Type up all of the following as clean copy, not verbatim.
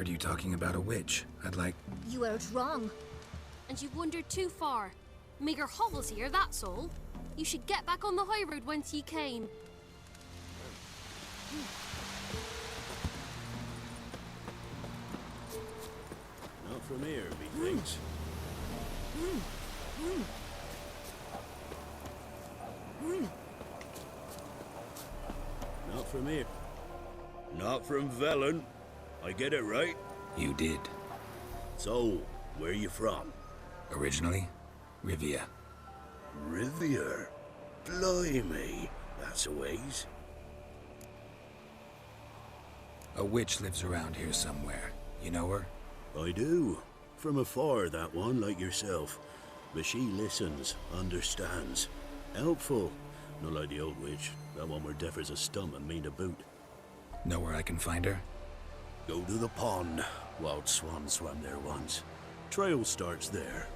Heard you talking about a witch. I'd like... You heard wrong. And you've wandered too far. Meager hovels here, that's all. You should get back on the high road whence ye came. Not from here, methinks. Not from here. Not from Velen. I get it right? You did. So, where you from? Originally, Rivia. Rivia? Blimey, that's a ways. A witch lives around here somewhere. You know her? I do. From afar, that one, like yourself. But she listens, understands. Helpful. Not like the old witch. That one were deaf as a stump and mean to boot. Know where I can find her? Go to the pond. Wild swan swam there once. Trail starts there.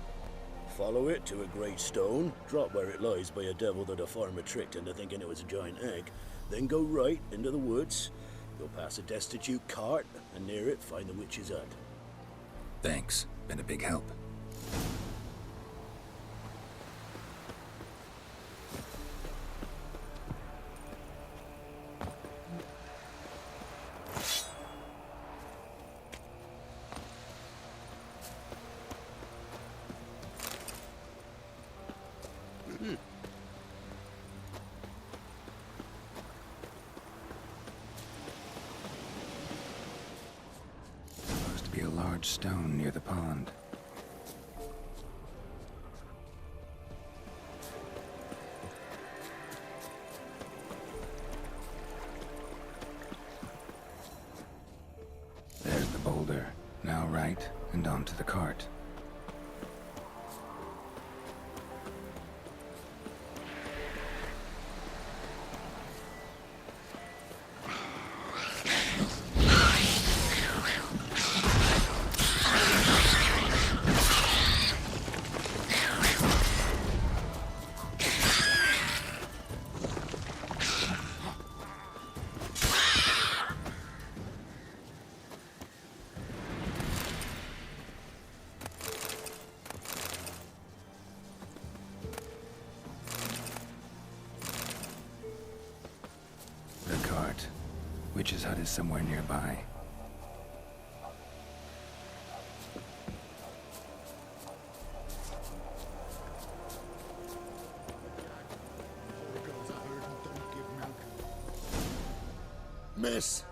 Follow it to a great stone, drop where it lies by a devil that a farmer tricked into thinking it was a giant egg, then go right into the woods. You'll pass a destitute cart, and near it find the witch's hut. Thanks. Been a big help. Supposed to be a large stone near the pond. There's the boulder. Now right, and onto the cart. The cart. Witch's hut is somewhere nearby. Miss,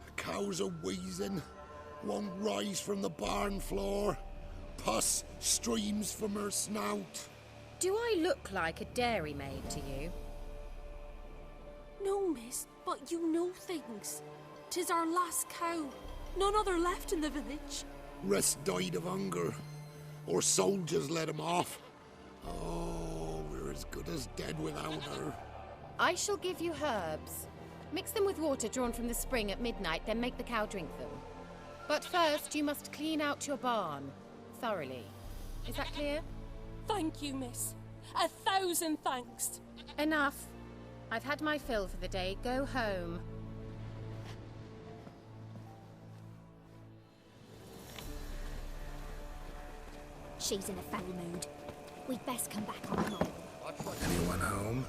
the cows are wheezing, won't rise from the barn floor. Pus streams from her snout. Do I look like a dairymaid to you? No, miss, but you know things. 'Tis our last cow. None other left in the village. Rest died of hunger, or soldiers let him off. Oh, we're as good as dead without her. I shall give you herbs. Mix them with water drawn from the spring at midnight, then make the cow drink them. But first, you must clean out your barn thoroughly. Is that clear? Thank you, miss. 1,000 thanks. Enough. I've had my fill for the day. Go home. She's in a foul mood. We'd best come back on home. Anyone home?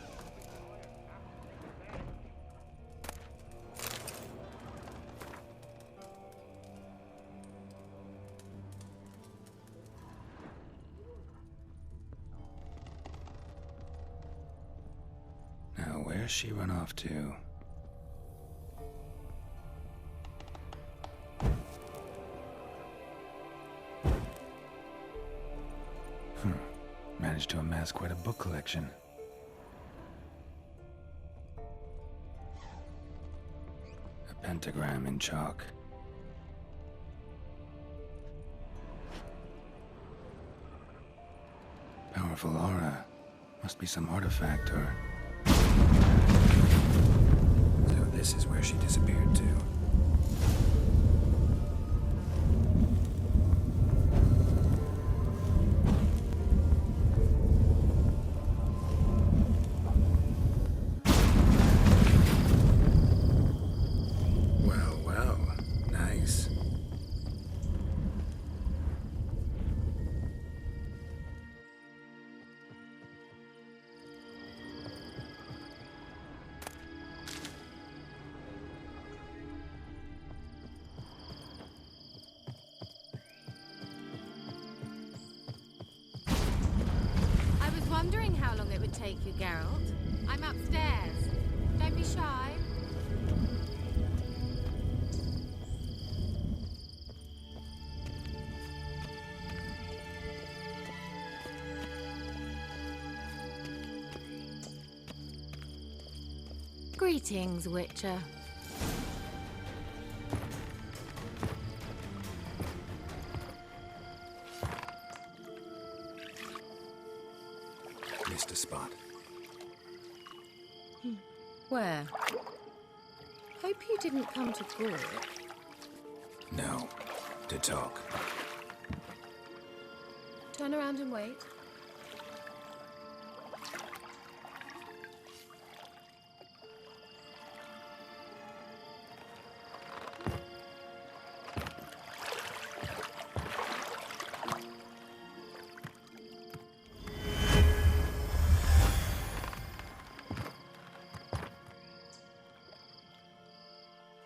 Now, where's she run off to? Managed to amass quite a book collection. A pentagram in chalk. Powerful aura. Must be some artifact or... So this is where she disappeared to. would take you, Geralt. I'm upstairs. Don't be shy. Greetings, Witcher. Missed a spot. Where? Hope you didn't come to Gork. No. To talk. Turn around and wait.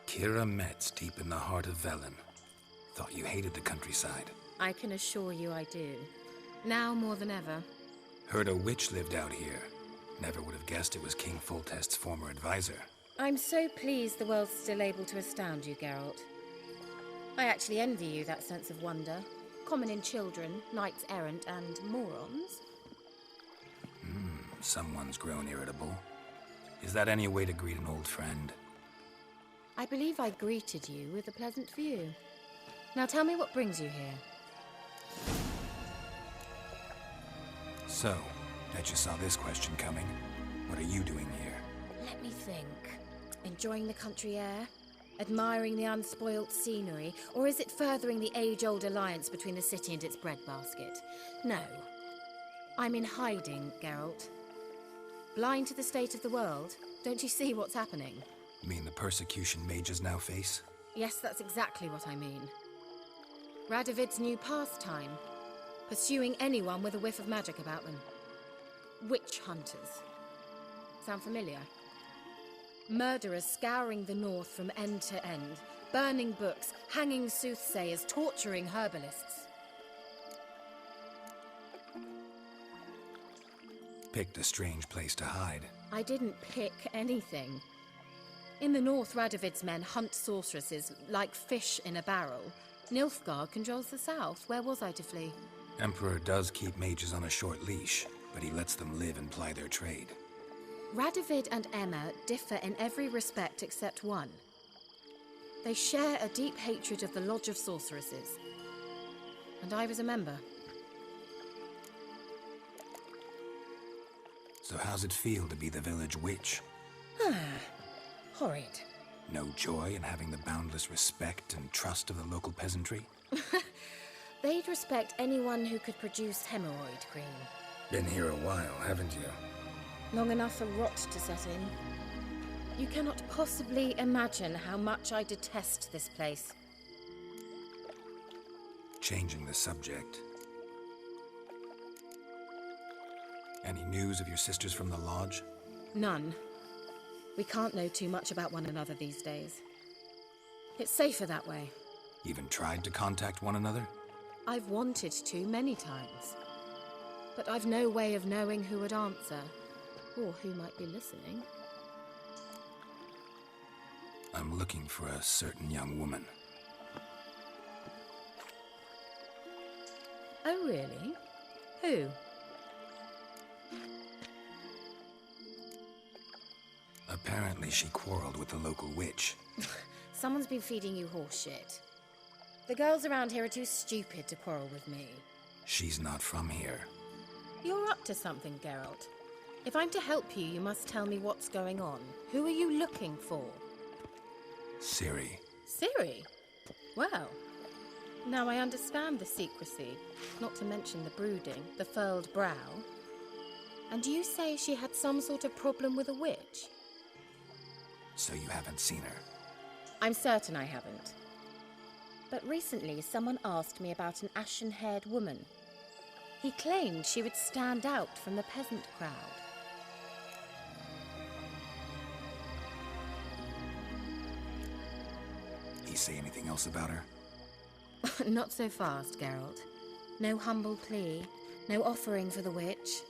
Kira Metz, deep in the heart of Velen. Thought you hated the countryside. I can assure you I do. Now more than ever. Heard a witch lived out here. Never would have guessed it was King Foltest's former advisor. I'm so pleased the world's still able to astound you, Geralt. I actually envy you that sense of wonder. Common in children, knights errant, and morons. Someone's grown irritable. Is that any way to greet an old friend? I believe I greeted you with a pleasant view. Now tell me what brings you here. So, bet you saw this question coming. What are you doing here? Let me think. Enjoying the country air? Admiring the unspoilt scenery? Or is it furthering the age-old alliance between the city and its breadbasket? No. I'm in hiding, Geralt. Blind to the state of the world? Don't you see what's happening? You mean the persecution mages now face? Yes, that's exactly what I mean. Radovid's new pastime. Pursuing anyone with a whiff of magic about them. Witch hunters. Sound familiar? Murderers scouring the north from end to end. Burning books, hanging soothsayers, torturing herbalists. Picked a strange place to hide. I didn't pick anything. In the north, Radovid's men hunt sorceresses like fish in a barrel. Nilfgaard controls the south. Where was I to flee? Emperor does keep mages on a short leash, but he lets them live and ply their trade. Radovid and Emma differ in every respect except one. They share a deep hatred of the Lodge of Sorceresses. And I was a member. So how's it feel to be the village witch? Horrid. No joy in having the boundless respect and trust of the local peasantry? They'd respect anyone who could produce hemorrhoid cream. Been here a while, haven't you? Long enough for rot to set in. You cannot possibly imagine how much I detest this place. Changing the subject. Any news of your sisters from the lodge? None. We can't know too much about one another these days. It's safer that way. Even tried to contact one another? I've wanted to many times. But I've no way of knowing who would answer, or who might be listening. I'm looking for a certain young woman. Oh, really? Who? Apparently she quarreled with the local witch. Someone's been feeding you horse shit. The girls around here are too stupid to quarrel with me. She's not from here. You're up to something, Geralt. If I'm to help you, you must tell me what's going on. Who are you looking for? Ciri. Ciri? Well, now I understand the secrecy, not to mention the brooding, the furled brow. And you say she had some sort of problem with a witch? So you haven't seen her? I'm certain I haven't. But recently, someone asked me about an ashen-haired woman. He claimed she would stand out from the peasant crowd. He say anything else about her? Not so fast, Geralt. No humble plea, no offering for the witch.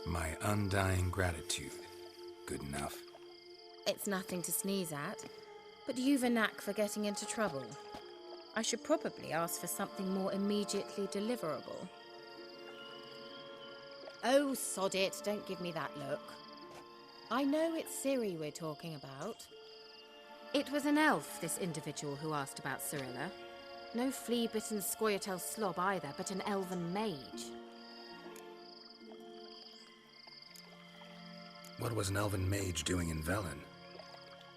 My undying gratitude. Good enough. It's nothing to sneeze at, but you've a knack for getting into trouble. I should probably ask for something more immediately deliverable. Oh, sod it, don't give me that look. I know it's Ciri we're talking about. It was an elf, this individual who asked about Cirilla. No flea-bitten Scoia'tael slob either, but an elven mage. What was an elven mage doing in Velen?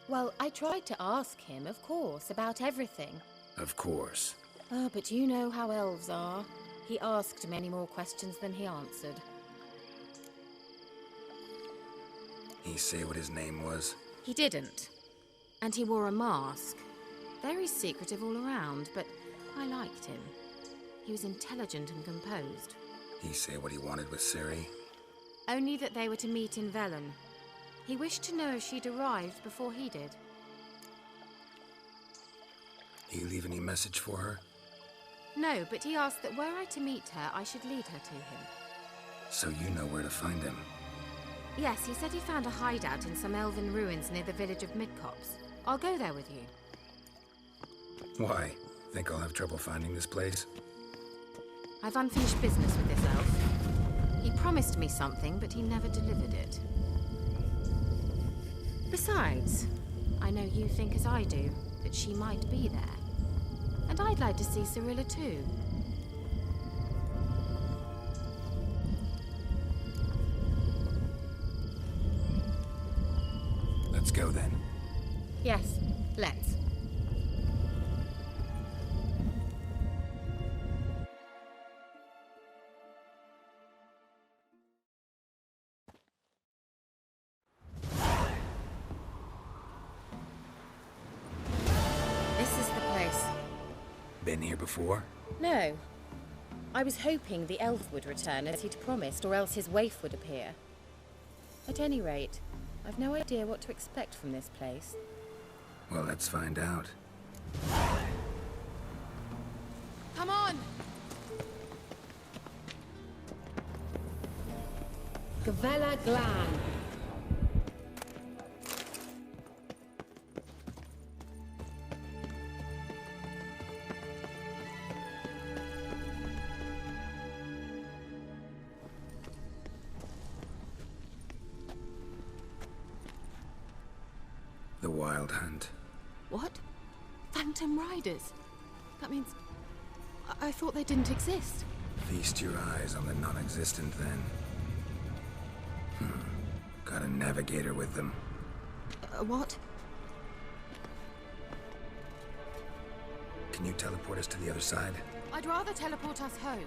Well, I tried to ask him, of course, about everything. Of course. Oh, but you know how elves are. He asked many more questions than he answered. He say what his name was? He didn't. And he wore a mask. Very secretive all around, but I liked him. He was intelligent and composed. He say what he wanted with Ciri? Only that they were to meet in Velen. He wished to know if she'd arrived before he did. He leave any message for her? No, but he asked that were I to meet her, I should lead her to him. So you know where to find him? Yes, he said he found a hideout in some elven ruins near the village of Midcopse. I'll go there with you. Why? Think I'll have trouble finding this place? I've unfinished business with this elf. He promised me something, but he never delivered it. Besides, I know you think as I do, that she might be there. And I'd like to see Cirilla too. Let's go then. Yes, let's. This is the place. Been here before? No. I was hoping the elf would return as he'd promised, or else his waif would appear. At any rate, I've no idea what to expect from this place. Well, let's find out. Come on! Gavella Glan. The Wild Hunt. What? Phantom Riders? That means... I thought they didn't exist. Feast your eyes on the non-existent, then. Got a navigator with them. What? Can you teleport us to the other side? I'd rather teleport us home.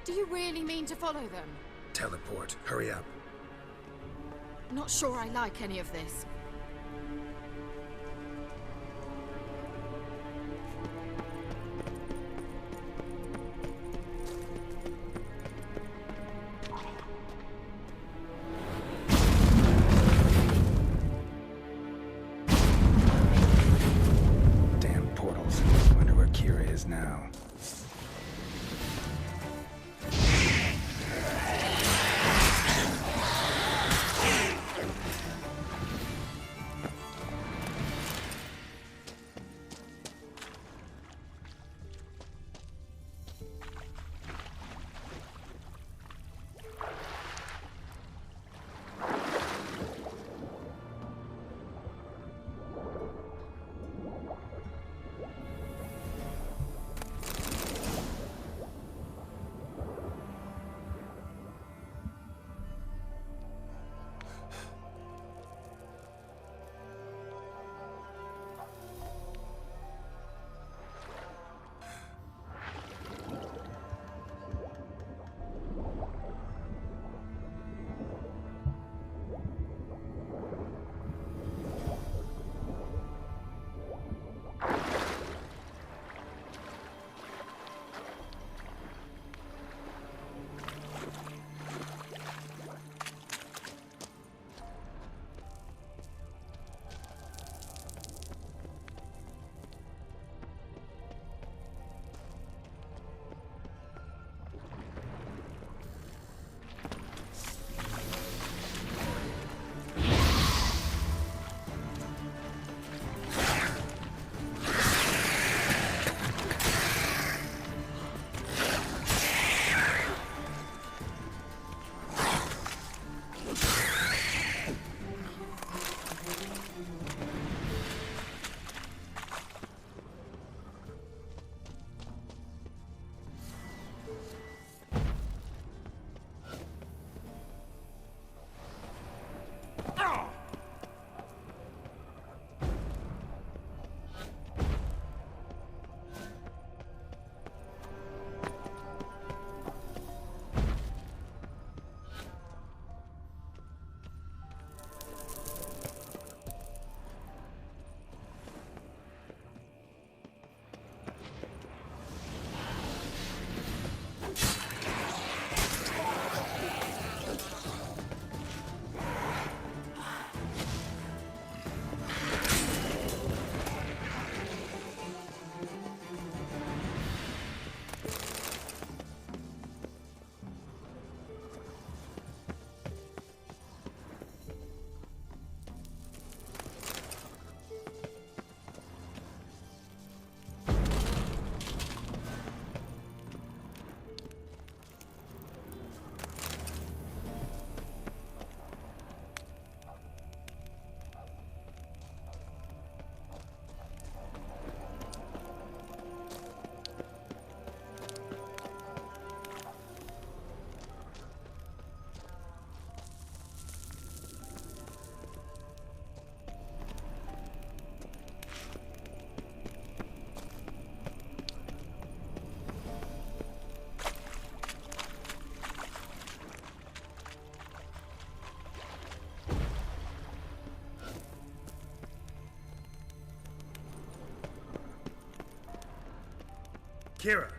Do you really mean to follow them? Teleport. Hurry up. Not sure I like any of this. Damn portals. Wonder where Kira is now. Kira!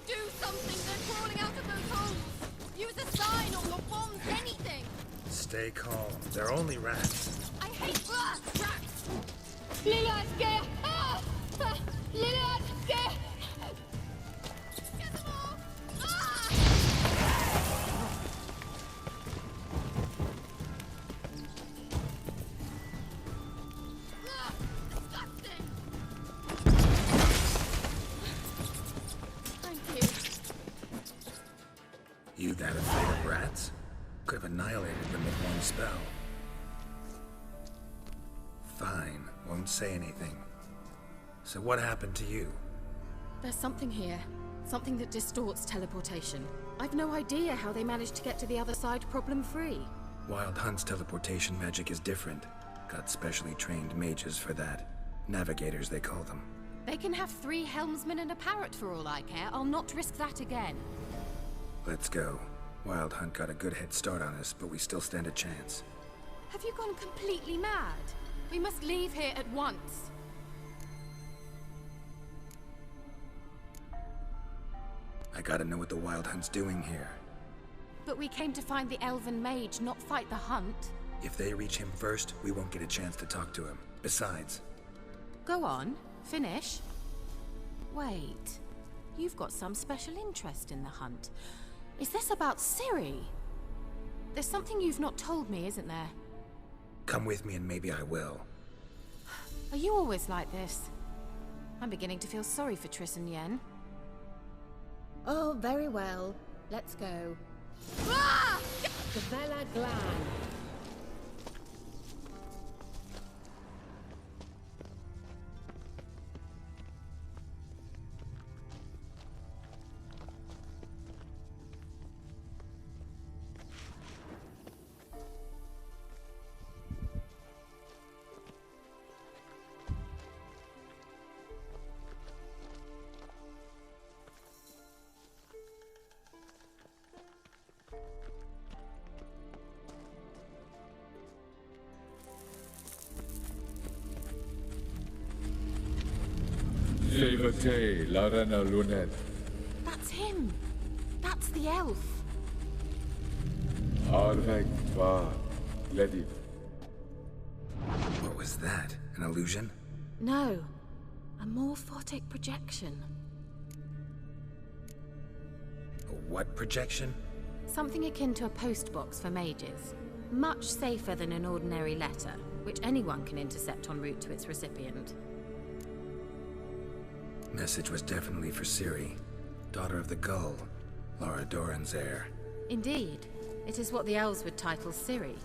Do something! They're crawling out of those holes! Use a sign or your bombs, anything! Stay calm. They're only rats. I hate rats! Lillard's scared! Ah! Lillard's scared! Get them off! Ah! Disgusting! Thank you. You that afraid of rats? Could have annihilated them with one spell. Fine, won't say anything. So what happened to you? There's something here. Something that distorts teleportation. I've no idea how they managed to get to the other side problem-free. Wild Hunt's teleportation magic is different. Got specially trained mages for that. Navigators, they call them. They can have 3 helmsmen and a parrot for all I care. I'll not risk that again. Let's go. Wild Hunt got a good head start on us, but we still stand a chance. Have you gone completely mad? We must leave here at once. I gotta know what the Wild Hunt's doing here. But we came to find the elven mage, not fight the hunt. If they reach him first, we won't get a chance to talk to him. Besides... Go on, finish. Wait, you've got some special interest in the hunt. Is this about Ciri? There's something you've not told me, isn't there? Come with me and maybe I will. Are you always like this? I'm beginning to feel sorry for Triss and Yen. Oh, very well. Let's go. Ah! Gavella Glan. Levate, Larena Lunet. That's him! That's the elf! Arvek va, Ledit. What was that? An illusion? No. A morphotic projection. A what projection? Something akin to a postbox for mages. Much safer than an ordinary letter, which anyone can intercept en route to its recipient. Message was definitely for Ciri, daughter of the Gull, Lara Doran's heir. Indeed. It is what the elves would title Ciri.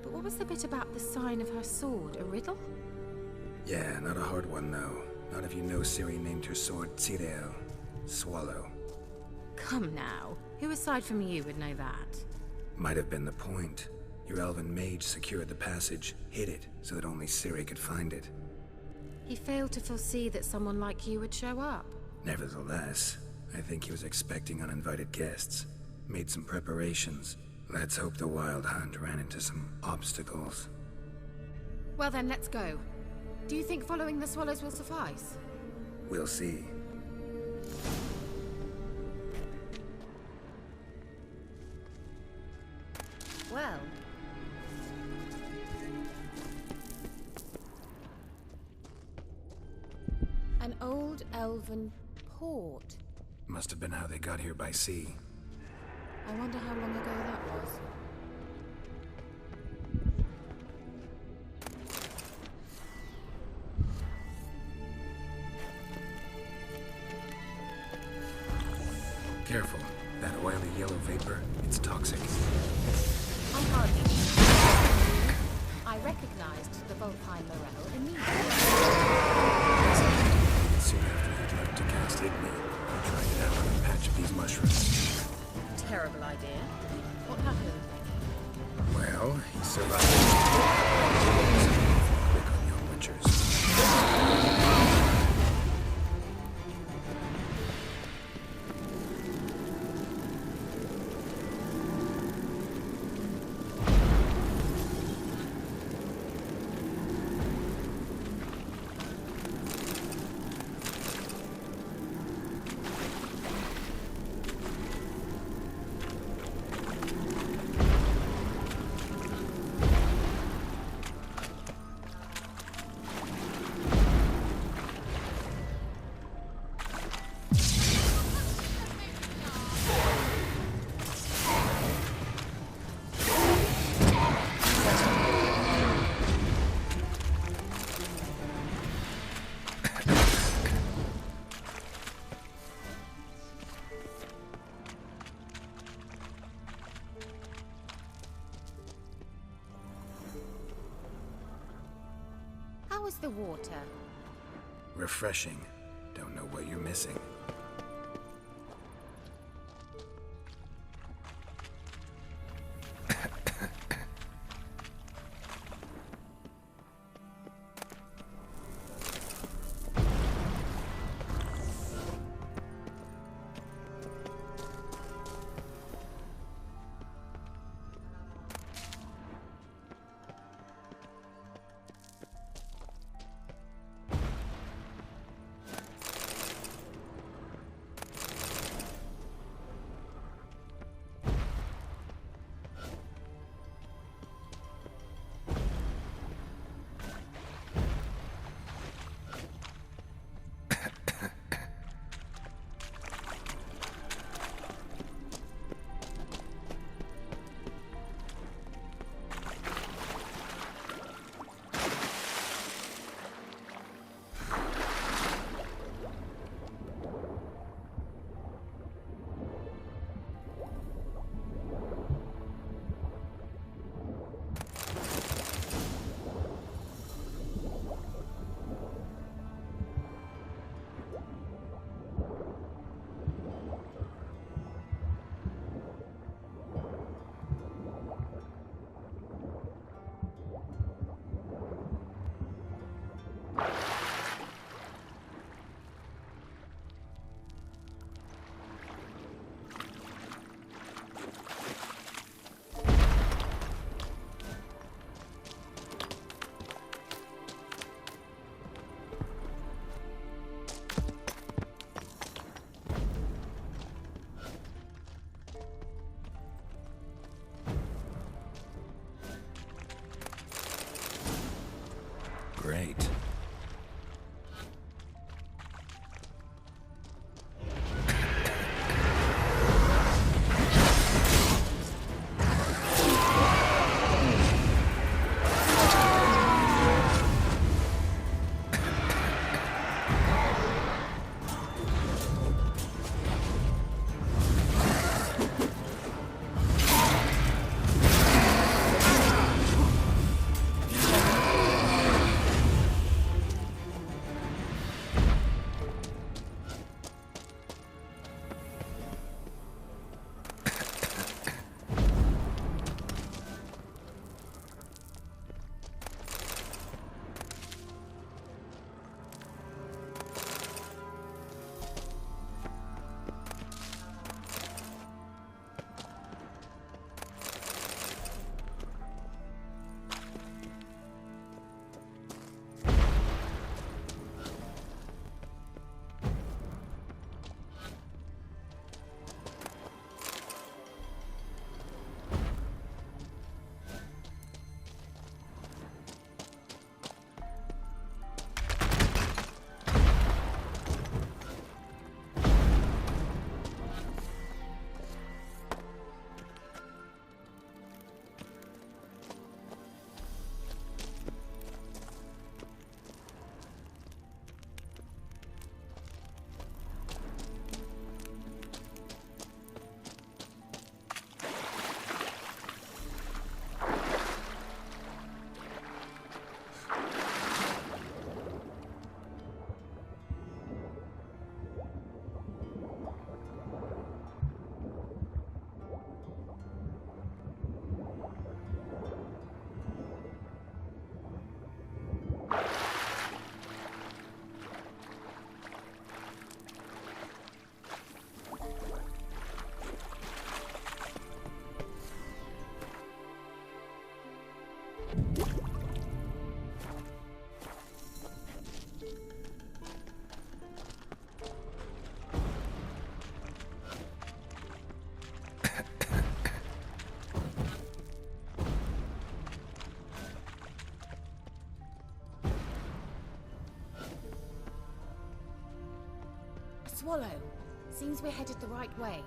But what was the bit about the sign of her sword? A riddle? Yeah, not a hard one though. Not if you know Ciri named her sword Tsireo, Swallow. Come now. Who aside from you would know that? Might have been the point. Your elven mage secured the passage, hid it, so that only Ciri could find it. He failed to foresee that someone like you would show up. Nevertheless, I think he was expecting uninvited guests. Made some preparations. Let's hope the Wild Hunt ran into some obstacles. Well then, let's go. Do you think following the swallows will suffice? We'll see. Well... An old elven port. Must have been how they got here by sea. I wonder how long ago that was. Careful. That oily yellow vapor, it's toxic. I hardly knew. I recognized the Volpine Morel immediately. Soon after he'd learned to cast Igni, he tried it out on a patch of these mushrooms. Terrible idea. What happened? Well, he survived. Quick on young witchers. How was the water? Refreshing. Don't know what you're missing. Swallow. Seems we're headed the right way.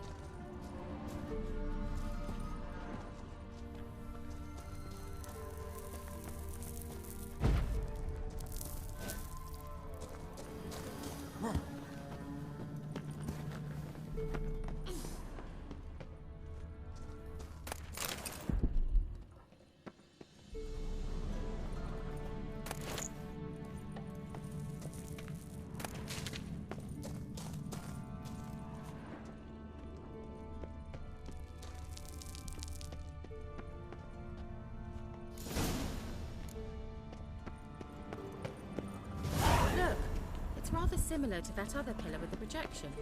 Rather similar to that other pillar with the projection.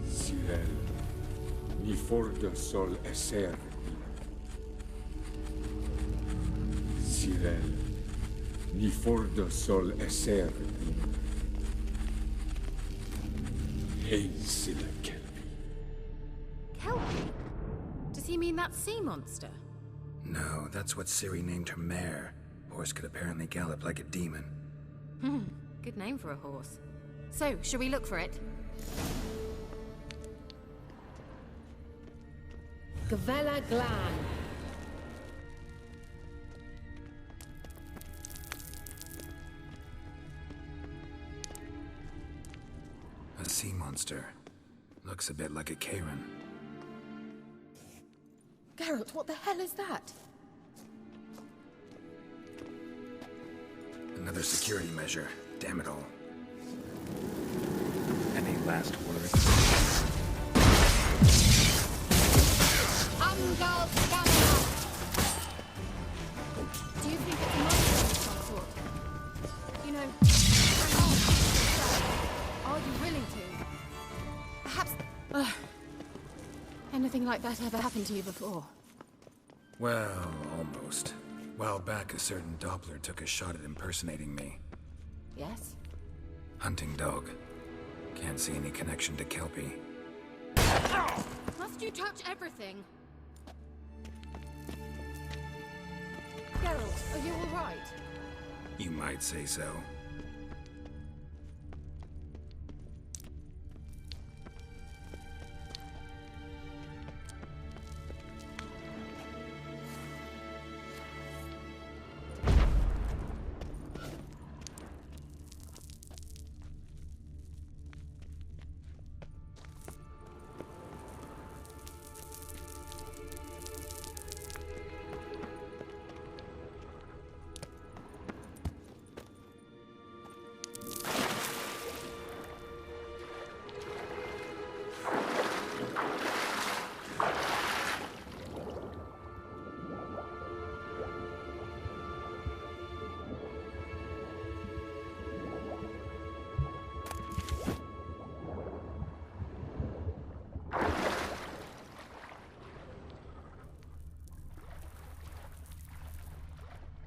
Sirel, ni forda sol esser. Sirel, ni forda sol esser. Hey, Silla Kelby. Kelpie? Does he mean that sea monster? No, that's what Ciri named her mare. Horse could apparently gallop like a demon. Good name for a horse. So, shall we look for it? Gavella Glan. A sea monster. Looks a bit like a Karen. Geralt, what the hell is that? Another security measure. Damn it all. Any last words? Do you think it's a monster of some sort? You know, hang on. Are you willing to? Perhaps... anything like that ever happened to you before? Well, almost. While back, a certain Doppler took a shot at impersonating me. Yes? Hunting dog. Can't see any connection to Kelpie. Must you touch everything? Geralt, are you alright? You might say so.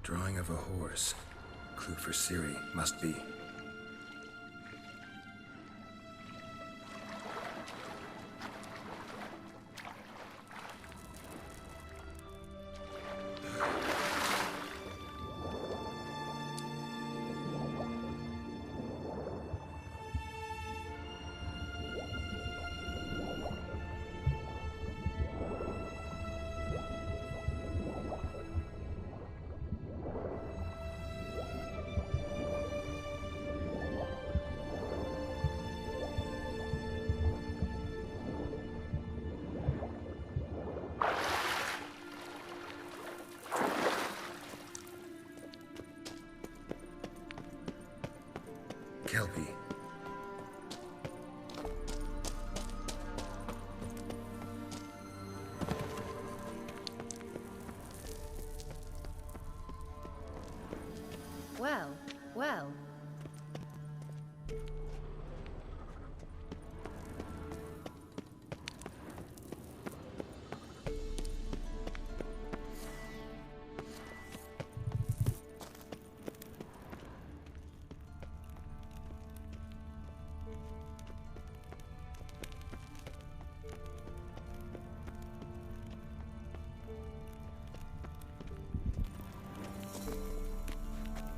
Drawing of a horse. Clue for Ciri, must be. Kelpie.